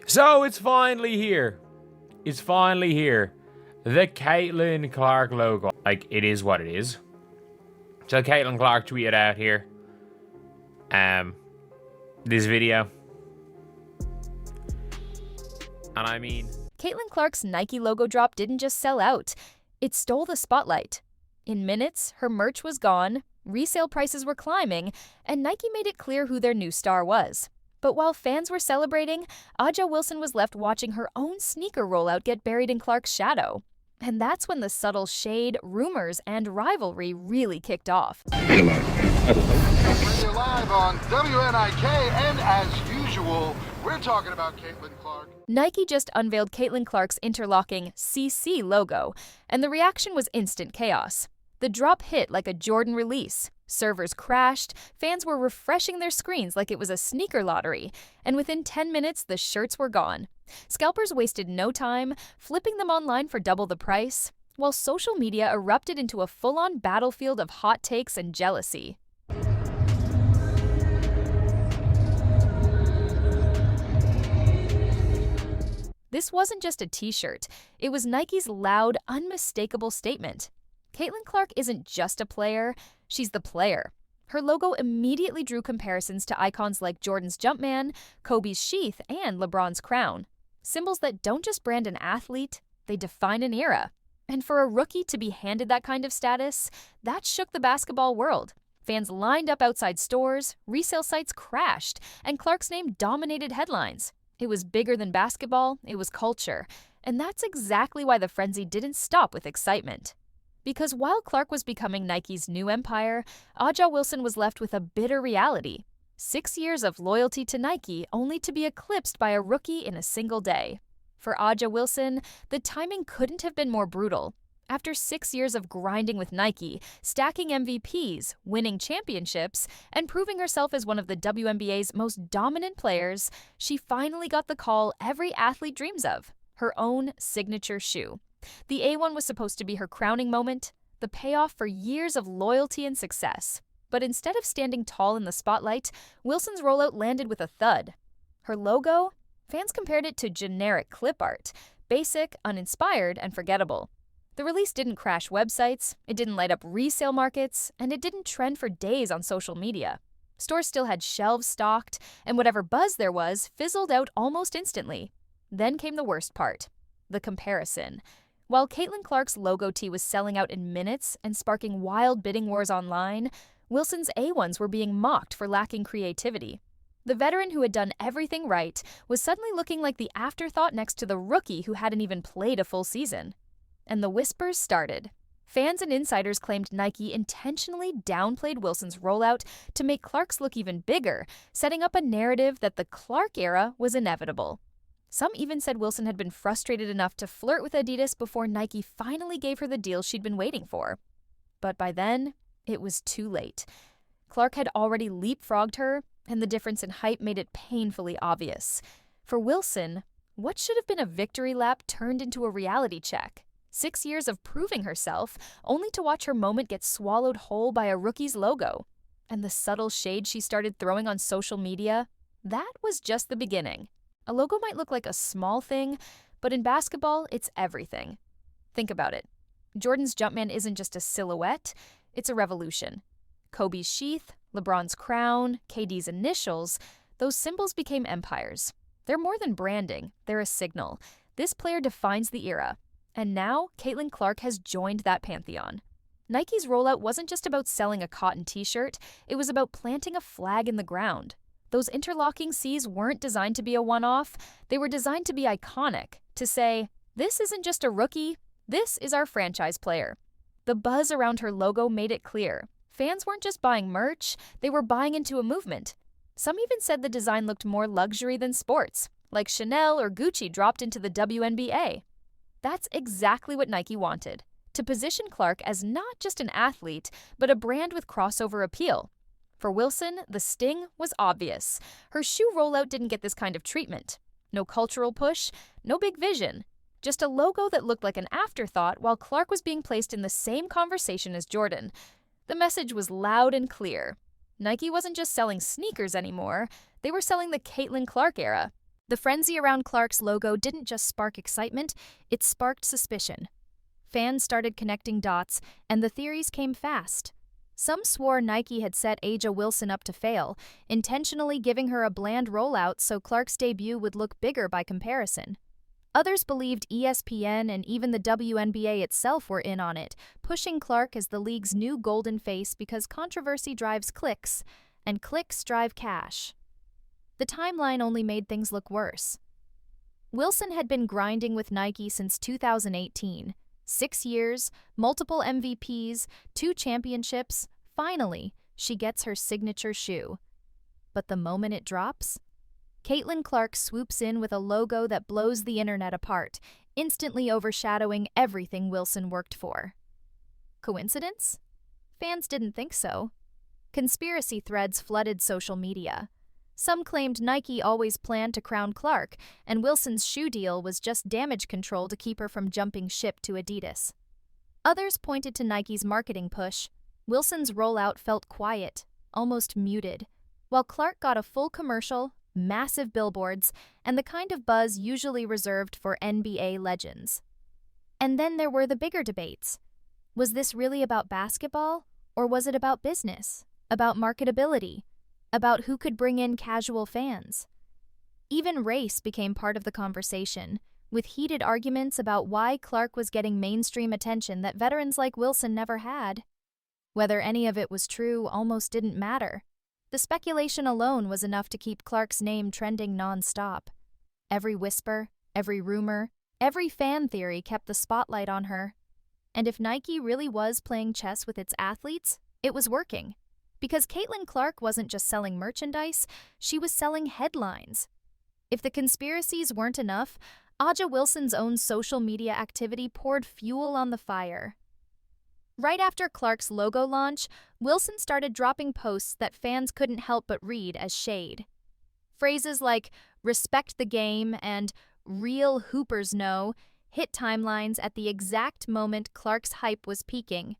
So it's finally here. It's finally here. The Caitlin Clark logo. Like, it is what it is. So Caitlin Clark tweeted out here. This video. And I mean... Caitlin Clark's Nike logo drop didn't just sell out. It stole the spotlight. In minutes, her merch was gone, resale prices were climbing, and Nike made it clear who their new star was. But while fans were celebrating, Aja Wilson was left watching her own sneaker rollout get buried in Clark's shadow. And that's when the subtle shade, rumors, and rivalry really kicked off. Radio live on WNIK, and as usual, we're talking about Caitlin Clark. Nike just unveiled Caitlin Clark's interlocking CC logo, and the reaction was instant chaos. The drop hit like a Jordan release. Servers crashed, fans were refreshing their screens like it was a sneaker lottery, and within 10 minutes, the shirts were gone. Scalpers wasted no time, flipping them online for double the price, while social media erupted into a full-on battlefield of hot takes and jealousy. This wasn't just a t-shirt, it was Nike's loud, unmistakable statement. Caitlin Clark isn't just a player, she's the player. Her logo immediately drew comparisons to icons like Jordan's Jumpman, Kobe's sheath, and LeBron's crown. Symbols that don't just brand an athlete, they define an era. And for a rookie to be handed that kind of status, that shook the basketball world. Fans lined up outside stores, resale sites crashed, and Clark's name dominated headlines. It was bigger than basketball, it was culture. And that's exactly why the frenzy didn't stop with excitement. Because while Clark was becoming Nike's new empire, Aja Wilson was left with a bitter reality. 6 years of loyalty to Nike only to be eclipsed by a rookie in a single day. For Aja Wilson, the timing couldn't have been more brutal. After 6 years of grinding with Nike, stacking MVPs, winning championships, and proving herself as one of the WNBA's most dominant players, she finally got the call every athlete dreams of, her own signature shoe. The A1 was supposed to be her crowning moment, the payoff for years of loyalty and success. But instead of standing tall in the spotlight, Wilson's rollout landed with a thud. Her logo? Fans compared it to generic clip art, basic, uninspired, and forgettable. The release didn't crash websites, it didn't light up resale markets, and it didn't trend for days on social media. Stores still had shelves stocked, and whatever buzz there was fizzled out almost instantly. Then came the worst part, the comparison. While Caitlin Clark's logo tee was selling out in minutes and sparking wild bidding wars online, Wilson's A1s were being mocked for lacking creativity. The veteran who had done everything right was suddenly looking like the afterthought next to the rookie who hadn't even played a full season. And the whispers started. Fans and insiders claimed Nike intentionally downplayed Wilson's rollout to make Clark's look even bigger, setting up a narrative that the Clark era was inevitable. Some even said Wilson had been frustrated enough to flirt with Adidas before Nike finally gave her the deal she'd been waiting for. But by then, it was too late. Clark had already leapfrogged her, and the difference in hype made it painfully obvious. For Wilson, what should have been a victory lap turned into a reality check. 6 years of proving herself, only to watch her moment get swallowed whole by a rookie's logo. And the subtle shade she started throwing on social media, that was just the beginning. A logo might look like a small thing, but in basketball, it's everything. Think about it. Jordan's Jumpman isn't just a silhouette, it's a revolution. Kobe's sheath, LeBron's crown, KD's initials, those symbols became empires. They're more than branding, they're a signal. This player defines the era. And now, Caitlin Clark has joined that pantheon. Nike's rollout wasn't just about selling a cotton t-shirt, it was about planting a flag in the ground. Those interlocking C's weren't designed to be a one-off, they were designed to be iconic, to say, this isn't just a rookie, this is our franchise player. The buzz around her logo made it clear. Fans weren't just buying merch, they were buying into a movement. Some even said the design looked more luxury than sports, like Chanel or Gucci dropped into the WNBA. That's exactly what Nike wanted, to position Clark as not just an athlete, but a brand with crossover appeal. For Wilson, the sting was obvious. Her shoe rollout didn't get this kind of treatment. No cultural push, no big vision. Just a logo that looked like an afterthought while Clark was being placed in the same conversation as Jordan. The message was loud and clear. Nike wasn't just selling sneakers anymore, they were selling the Caitlin Clark era. The frenzy around Clark's logo didn't just spark excitement, it sparked suspicion. Fans started connecting dots, and the theories came fast. Some swore Nike had set A'ja Wilson up to fail, intentionally giving her a bland rollout so Clark's debut would look bigger by comparison. Others believed ESPN and even the WNBA itself were in on it, pushing Clark as the league's new golden face because controversy drives clicks, and clicks drive cash. The timeline only made things look worse. Wilson had been grinding with Nike since 2018. 6 years, multiple MVPs, 2 championships. Finally, she gets her signature shoe. But the moment it drops, Caitlin Clark swoops in with a logo that blows the internet apart, instantly overshadowing everything Wilson worked for. Coincidence? Fans didn't think so. Conspiracy threads flooded social media. Some claimed Nike always planned to crown Clark, and Wilson's shoe deal was just damage control to keep her from jumping ship to Adidas. Others pointed to Nike's marketing push. Wilson's rollout felt quiet, almost muted, while Clark got a full commercial, massive billboards, and the kind of buzz usually reserved for NBA legends. And then there were the bigger debates. Was this really about basketball, or was it about business, about marketability, about who could bring in casual fans? Even race became part of the conversation, with heated arguments about why Clark was getting mainstream attention that veterans like Wilson never had. Whether any of it was true almost didn't matter. The speculation alone was enough to keep Clark's name trending non-stop. Every whisper, every rumor, every fan theory kept the spotlight on her. And if Nike really was playing chess with its athletes, it was working. Because Caitlin Clark wasn't just selling merchandise, she was selling headlines. If the conspiracies weren't enough, A'ja Wilson's own social media activity poured fuel on the fire. Right after Clark's logo launch, Wilson started dropping posts that fans couldn't help but read as shade. Phrases like "respect the game" and "real hoopers know" hit timelines at the exact moment Clark's hype was peaking.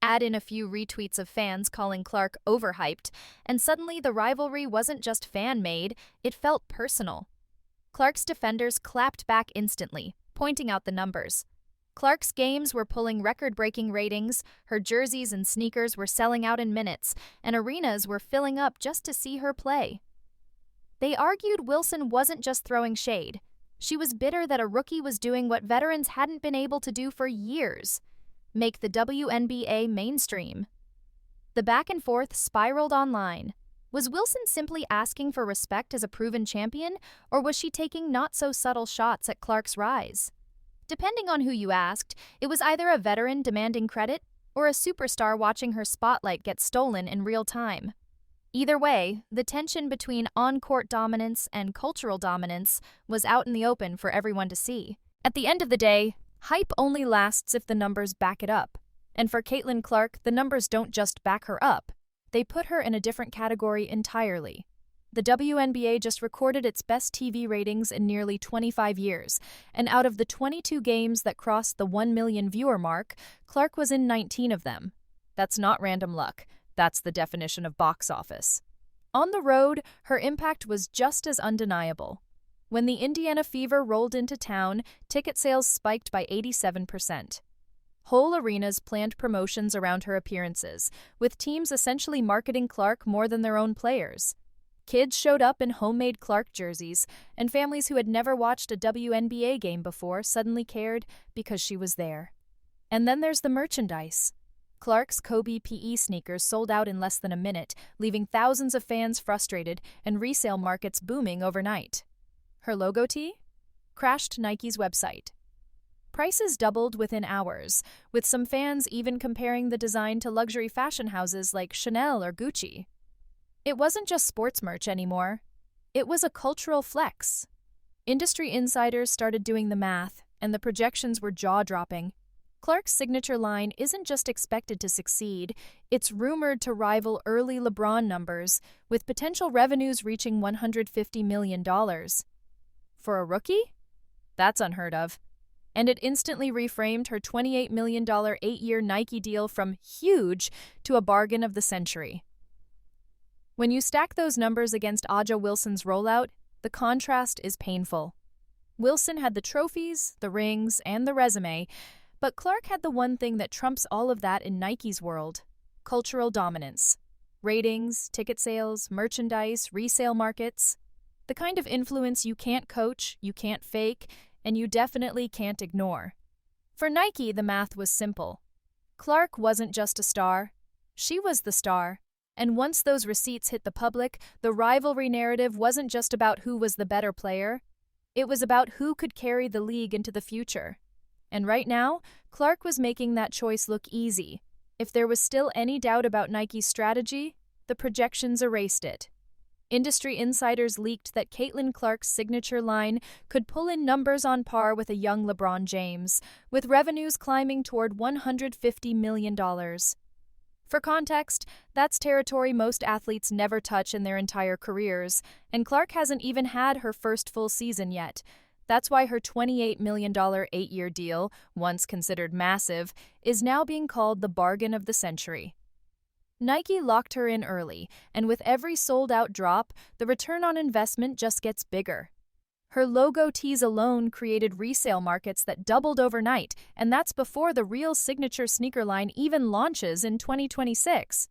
Add in a few retweets of fans calling Clark overhyped, and suddenly the rivalry wasn't just fan-made, it felt personal. Clark's defenders clapped back instantly, pointing out the numbers. Clark's games were pulling record-breaking ratings, her jerseys and sneakers were selling out in minutes, and arenas were filling up just to see her play. They argued Wilson wasn't just throwing shade. She was bitter that a rookie was doing what veterans hadn't been able to do for years: make the WNBA mainstream. The back and forth spiraled online. Was Wilson simply asking for respect as a proven champion, or was she taking not-so-subtle shots at Clark's rise? Depending on who you asked, it was either a veteran demanding credit or a superstar watching her spotlight get stolen in real time. Either way, the tension between on-court dominance and cultural dominance was out in the open for everyone to see. At the end of the day, hype only lasts if the numbers back it up. And for Caitlin Clark, the numbers don't just back her up. They put her in a different category entirely. The WNBA just recorded its best TV ratings in nearly 25 years, and out of the 22 games that crossed the 1 million viewer mark, Clark was in 19 of them. That's not random luck. That's the definition of box office. On the road, her impact was just as undeniable. When the Indiana Fever rolled into town, ticket sales spiked by 87%. Whole arenas planned promotions around her appearances, with teams essentially marketing Clark more than their own players. Kids showed up in homemade Clark jerseys, and families who had never watched a WNBA game before suddenly cared because she was there. And then there's the merchandise. Clark's Kobe PE sneakers sold out in less than a minute, leaving thousands of fans frustrated and resale markets booming overnight. Her logo tee? Crashed Nike's website. Prices doubled within hours, with some fans even comparing the design to luxury fashion houses like Chanel or Gucci. It wasn't just sports merch anymore. It was a cultural flex. Industry insiders started doing the math, and the projections were jaw-dropping. Clark's signature line isn't just expected to succeed, it's rumored to rival early LeBron numbers, with potential revenues reaching $150 million. For a rookie? That's unheard of. And it instantly reframed her $28 million 8-year Nike deal from huge to a bargain of the century. When you stack those numbers against A'ja Wilson's rollout, The contrast is painful. Wilson had the trophies, the rings, and the resume, but Clark had the one thing that trumps all of that in Nike's world: cultural dominance. Ratings, ticket sales, merchandise, resale markets. The kind of influence you can't coach, you can't fake, and you definitely can't ignore. For Nike, the math was simple. Clark wasn't just a star. She was the star. And once those receipts hit the public, the rivalry narrative wasn't just about who was the better player. It was about who could carry the league into the future. And right now, Clark was making that choice look easy. If there was still any doubt about Nike's strategy, the projections erased it. Industry insiders leaked that Caitlin Clark's signature line could pull in numbers on par with a young LeBron James, with revenues climbing toward $150 million. For context, that's territory most athletes never touch in their entire careers, and Clark hasn't even had her first full season yet. That's why her $28 million 8-year deal, once considered massive, is now being called the bargain of the century. Nike locked her in early, and with every sold-out drop, the return on investment just gets bigger. Her logo tease alone created resale markets that doubled overnight, and that's before the real signature sneaker line even launches in 2026.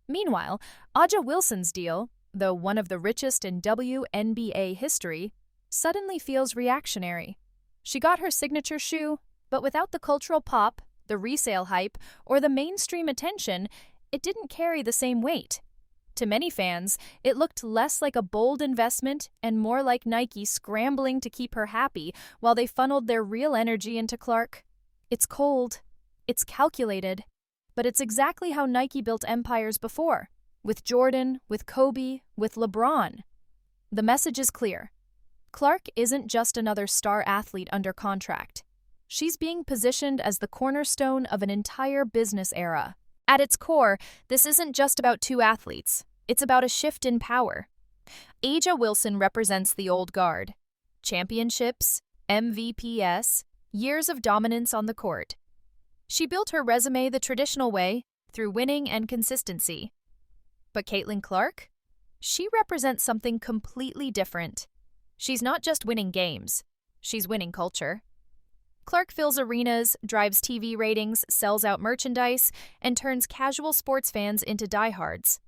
Meanwhile, A'ja Wilson's deal, though one of the richest in WNBA history, suddenly feels reactionary. She got her signature shoe, but without the cultural pop, the resale hype, or the mainstream attention, it didn't carry the same weight. To many fans, it looked less like a bold investment and more like Nike scrambling to keep her happy while they funneled their real energy into Clark. It's cold. It's calculated. But it's exactly how Nike built empires before. With Jordan, with Kobe, with LeBron. The message is clear. Clark isn't just another star athlete under contract. She's being positioned as the cornerstone of an entire business era. At its core, this isn't just about two athletes. It's about a shift in power. A'ja Wilson represents the old guard. Championships, MVPs, years of dominance on the court. She built her resume the traditional way, through winning and consistency. But Caitlin Clark? She represents something completely different. She's not just winning games. She's winning culture. Clark fills arenas, drives TV ratings, sells out merchandise, and turns casual sports fans into diehards.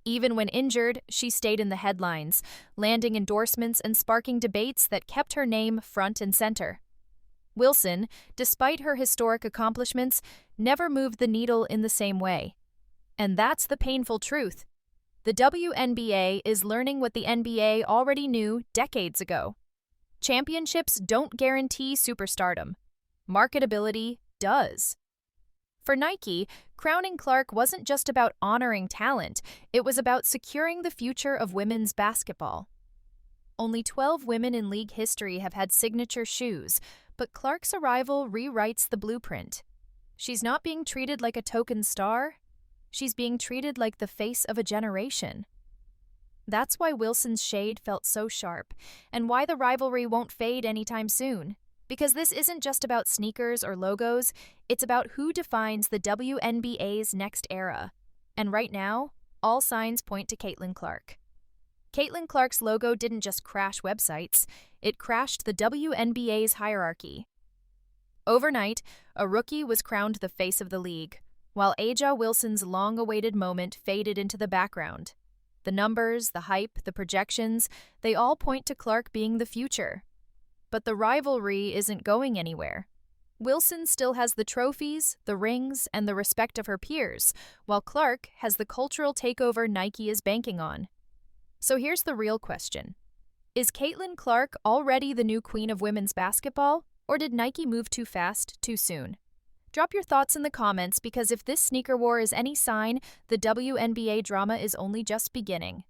Even when injured, she stayed in the headlines, landing endorsements and sparking debates that kept her name front and center. Wilson, despite her historic accomplishments, never moved the needle in the same way. And that's the painful truth. The WNBA is learning what the NBA already knew decades ago. Championships don't guarantee superstardom. Marketability does. For Nike, crowning Clark wasn't just about honoring talent, it was about securing the future of women's basketball. Only 12 women in league history have had signature shoes, but Clark's arrival rewrites the blueprint. She's not being treated like a token star. She's being treated like the face of a generation. That's why Wilson's shade felt so sharp, and why the rivalry won't fade anytime soon. Because this isn't just about sneakers or logos, it's about who defines the WNBA's next era. And right now, all signs point to Caitlin Clark. Caitlin Clark's logo didn't just crash websites, it crashed the WNBA's hierarchy. Overnight, a rookie was crowned the face of the league, while A'ja Wilson's long-awaited moment faded into the background. The numbers, the hype, the projections, they all point to Clark being the future. But the rivalry isn't going anywhere. Wilson still has the trophies, the rings, and the respect of her peers, while Clark has the cultural takeover Nike is banking on. So here's the real question. Is Caitlin Clark already the new queen of women's basketball, or did Nike move too fast, too soon? Drop your thoughts in the comments because if this sneaker war is any sign, the WNBA drama is only just beginning.